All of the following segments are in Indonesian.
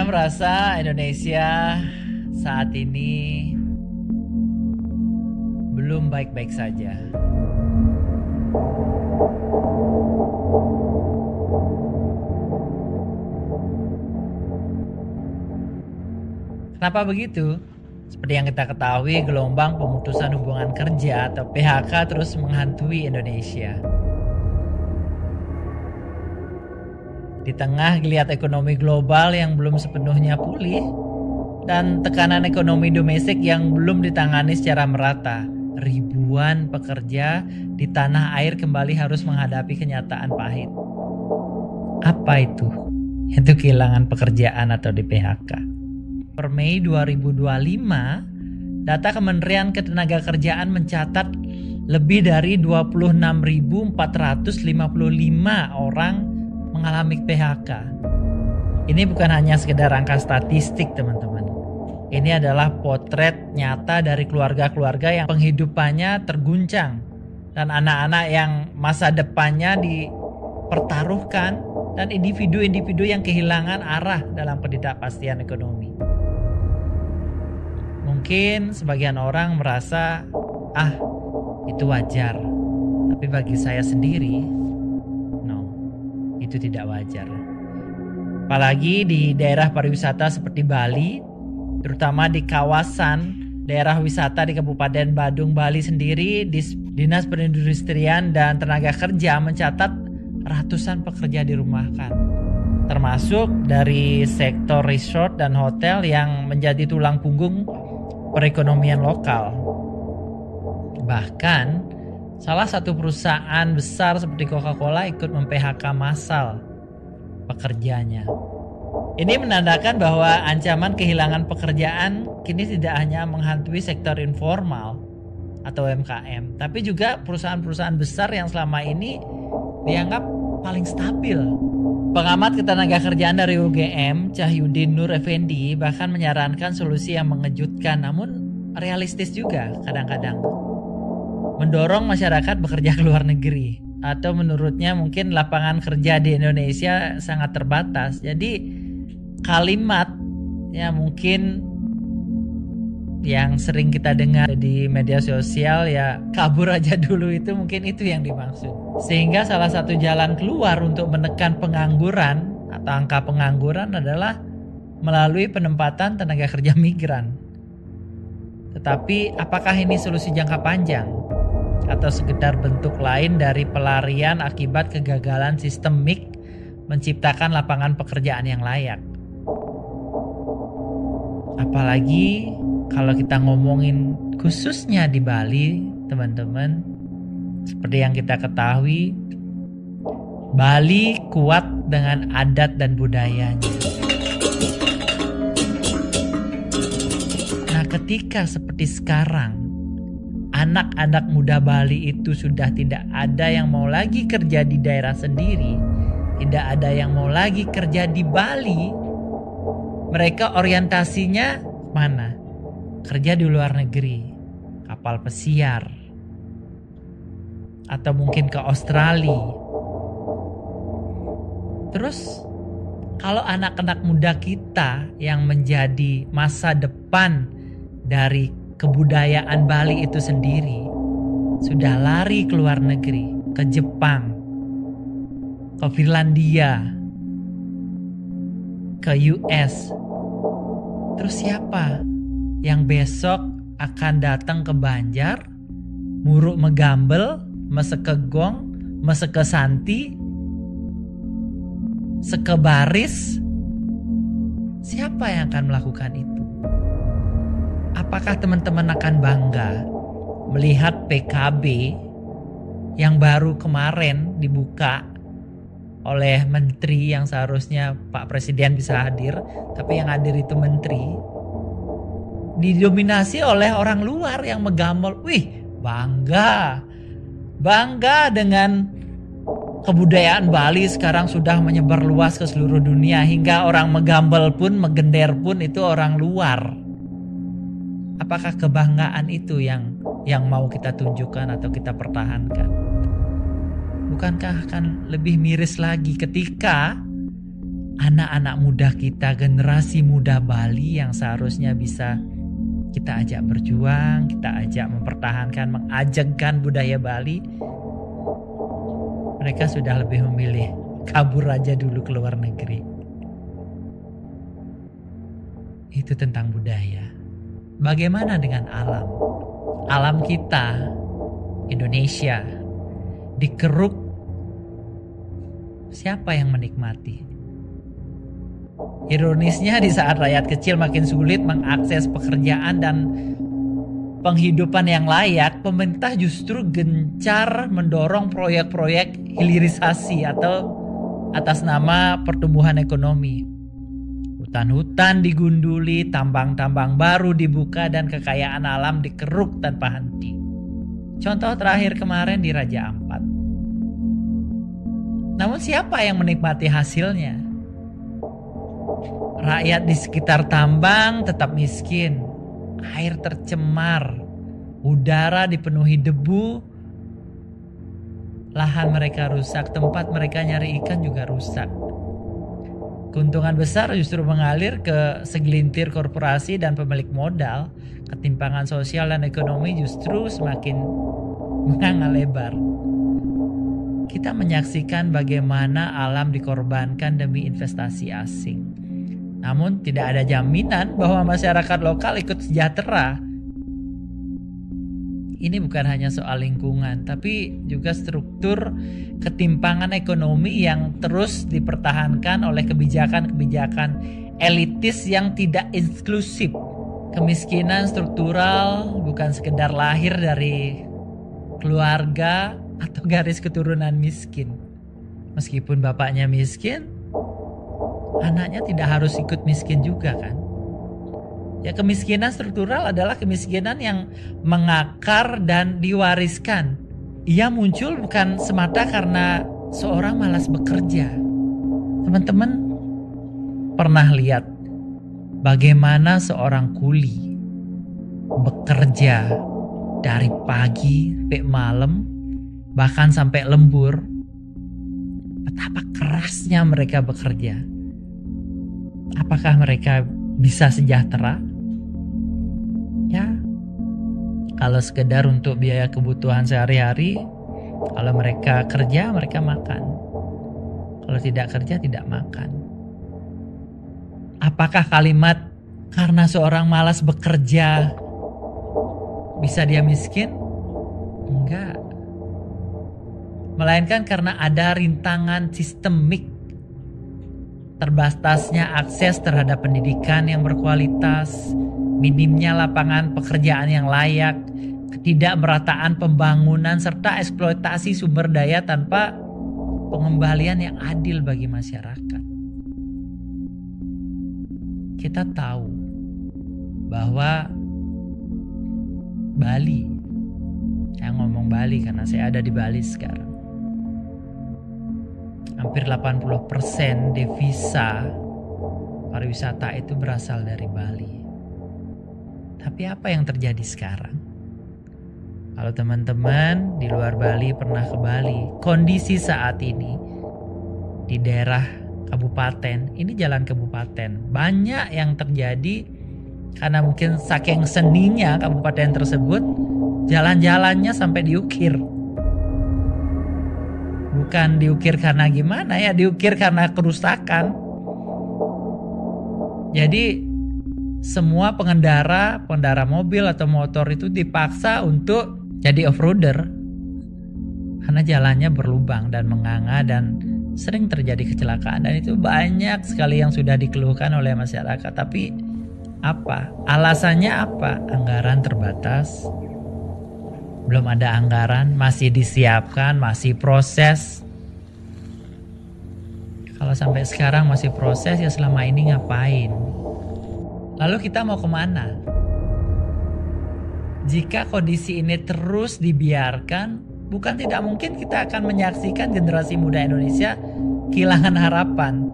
merasa Indonesia saat ini belum baik-baik saja. Kenapa begitu? Seperti yang kita ketahui, gelombang pemutusan hubungan kerja atau PHK terus menghantui Indonesia. Di tengah geliat ekonomi global yang belum sepenuhnya pulih dan tekanan ekonomi domestik yang belum ditangani secara merata, ribuan pekerja di tanah air kembali harus menghadapi kenyataan pahit. Apa itu? Itu kehilangan pekerjaan atau di PHK. Per Mei 2025, data Kementerian Ketenagakerjaan mencatat lebih dari 26.455 orang mengalami PHK. Ini bukan hanya sekedar angka statistik, teman-teman. Ini adalah potret nyata dari keluarga-keluarga yang penghidupannya terguncang dan anak-anak yang masa depannya dipertaruhkan dan individu-individu yang kehilangan arah dalam ketidakpastian ekonomi. Mungkin sebagian orang merasa, itu wajar. Tapi bagi saya sendiri, no, itu tidak wajar. Apalagi di daerah pariwisata seperti Bali, terutama di kawasan daerah wisata di Kabupaten Badung, Bali sendiri, Dinas Perindustrian dan Tenaga Kerja mencatat ratusan pekerja dirumahkan. Termasuk dari sektor resort dan hotel yang menjadi tulang punggung perekonomian lokal. Bahkan salah satu perusahaan besar seperti Coca-Cola ikut mem-PHK massal pekerjanya. Ini menandakan bahwa ancaman kehilangan pekerjaan kini tidak hanya menghantui sektor informal atau UMKM, tapi juga perusahaan-perusahaan besar yang selama ini dianggap paling stabil. Pengamat ketenagakerjaan dari UGM, Cahyudin Nur Effendi, bahkan menyarankan solusi yang mengejutkan namun realistis juga kadang-kadang. Mendorong masyarakat bekerja ke luar negeri. Atau menurutnya mungkin lapangan kerja di Indonesia sangat terbatas. Jadi kalimat ya mungkin yang sering kita dengar di media sosial ya kabur aja dulu, itu mungkin itu yang dimaksud. Sehingga salah satu jalan keluar untuk menekan pengangguran atau angka pengangguran adalah melalui penempatan tenaga kerja migran. Tetapi apakah ini solusi jangka panjang atau sekedar bentuk lain dari pelarian akibat kegagalan sistemik menciptakan lapangan pekerjaan yang layak? Apalagi kalau kita ngomongin khususnya di Bali, teman-teman, seperti yang kita ketahui, Bali kuat dengan adat dan budayanya. Nah, ketika seperti sekarang, anak-anak muda Bali itu sudah tidak ada yang mau lagi kerja di daerah sendiri, tidak ada yang mau lagi kerja di Bali, mereka orientasinya mana? Kerja di luar negeri, kapal pesiar, atau mungkin ke Australia. Terus kalau anak-anak muda kita yang menjadi masa depan dari kebudayaan Bali itu sendiri sudah lari ke luar negeri, ke Jepang, ke Finlandia, ke US, terus siapa yang besok akan datang ke Banjar, muruk megambel, mesekegong, mesekesanti, sekebaris? Siapa yang akan melakukan itu? Apakah teman-teman akan bangga melihat PKB yang baru kemarin dibuka oleh menteri yang seharusnya Pak Presiden bisa hadir, tapi yang hadir itu menteri, didominasi oleh orang luar yang megambol. Wih, bangga dengan kebudayaan Bali sekarang sudah menyebar luas ke seluruh dunia, hingga orang megambol pun, megender pun itu orang luar. Apakah kebanggaan itu yang mau kita tunjukkan atau kita pertahankan? Bukankah akan lebih miris lagi ketika anak-anak muda kita, generasi muda Bali yang seharusnya bisa kita ajak berjuang, kita ajak mempertahankan, mengajarkan budaya Bali. Mereka sudah lebih memilih kabur aja dulu ke luar negeri. Itu tentang budaya. Bagaimana dengan alam? Alam kita, Indonesia, dikeruk. Siapa yang menikmati? Ironisnya di saat rakyat kecil makin sulit mengakses pekerjaan dan penghidupan yang layak, pemerintah justru gencar mendorong proyek-proyek hilirisasi atau atas nama pertumbuhan ekonomi. Hutan-hutan digunduli, tambang-tambang baru dibuka, dan kekayaan alam dikeruk tanpa henti. Contoh terakhir kemarin di Raja Ampat. Namun siapa yang menikmati hasilnya? Rakyat di sekitar tambang tetap miskin, air tercemar, udara dipenuhi debu, lahan mereka rusak, tempat mereka nyari ikan juga rusak. Keuntungan besar justru mengalir ke segelintir korporasi dan pemilik modal. Ketimpangan sosial dan ekonomi justru semakin menganga lebar. Kita menyaksikan bagaimana alam dikorbankan demi investasi asing. Namun tidak ada jaminan bahwa masyarakat lokal ikut sejahtera. Ini bukan hanya soal lingkungan, tapi juga struktur ketimpangan ekonomi yang terus dipertahankan oleh kebijakan-kebijakan elitis yang tidak inklusif. Kemiskinan struktural bukan sekedar lahir dari keluarga atau garis keturunan miskin. Meskipun bapaknya miskin, anaknya tidak harus ikut miskin juga kan. Ya, kemiskinan struktural adalah kemiskinan yang mengakar dan diwariskan. Ia muncul bukan semata karena seorang malas bekerja. Teman-teman pernah lihat bagaimana seorang kuli bekerja dari pagi sampai malam, bahkan sampai lembur? Betapa kerasnya mereka bekerja. Apakah mereka bisa sejahtera? Ya, kalau sekedar untuk biaya kebutuhan sehari-hari, kalau mereka kerja, mereka makan. Kalau tidak kerja, tidak makan. Apakah kalimat karena seorang malas bekerja bisa dia miskin? Enggak. Melainkan karena ada rintangan sistemik. Terbatasnya akses terhadap pendidikan yang berkualitas, minimnya lapangan pekerjaan yang layak, ketidakmerataan pembangunan, serta eksploitasi sumber daya tanpa pengembalian yang adil bagi masyarakat. Kita tahu bahwa Bali, saya ngomong Bali karena saya ada di Bali sekarang, hampir 80% devisa pariwisata itu berasal dari Bali. Tapi apa yang terjadi sekarang? Kalau teman-teman di luar Bali pernah ke Bali, kondisi saat ini di daerah kabupaten, ini jalan kabupaten, banyak yang terjadi karena mungkin saking seninya kabupaten tersebut, jalan-jalannya sampai diukir. Bukan diukir karena gimana ya, diukir karena kerusakan. Jadi semua pengendara mobil atau motor itu dipaksa untuk jadi off-roader karena jalannya berlubang dan menganga dan sering terjadi kecelakaan, dan itu banyak sekali yang sudah dikeluhkan oleh masyarakat. Tapi apa? Alasannya apa? Anggaran terbatas. Belum ada anggaran, masih disiapkan, masih proses. Kalau sampai sekarang masih proses, ya selama ini ngapain? Lalu kita mau kemana? Jika kondisi ini terus dibiarkan, bukan tidak mungkin kita akan menyaksikan generasi muda Indonesia kehilangan harapan.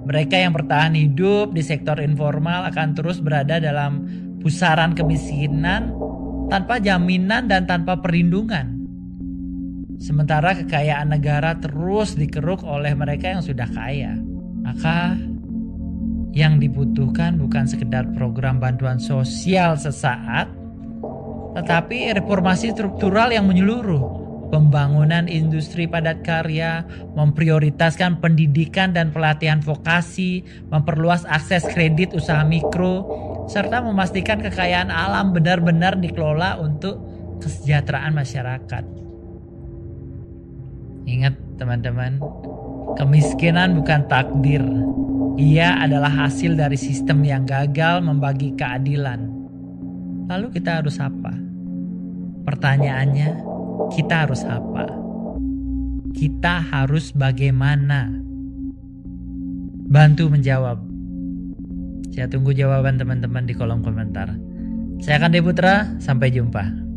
Mereka yang bertahan hidup di sektor informal akan terus berada dalam pusaran kemiskinan tanpa jaminan dan tanpa perlindungan. Sementara kekayaan negara terus dikeruk oleh mereka yang sudah kaya. Maka yang dibutuhkan bukan sekedar program bantuan sosial sesaat, tetapi reformasi struktural yang menyeluruh. Pembangunan industri padat karya, memprioritaskan pendidikan dan pelatihan vokasi, memperluas akses kredit usaha mikro, serta memastikan kekayaan alam benar-benar dikelola untuk kesejahteraan masyarakat. Ingat teman-teman, kemiskinan bukan takdir. Ia adalah hasil dari sistem yang gagal membagi keadilan. Lalu kita harus apa? Pertanyaannya, kita harus apa? Kita harus bagaimana? Bantu menjawab. Saya tunggu jawaban teman-teman di kolom komentar. Saya Kande Putra, sampai jumpa.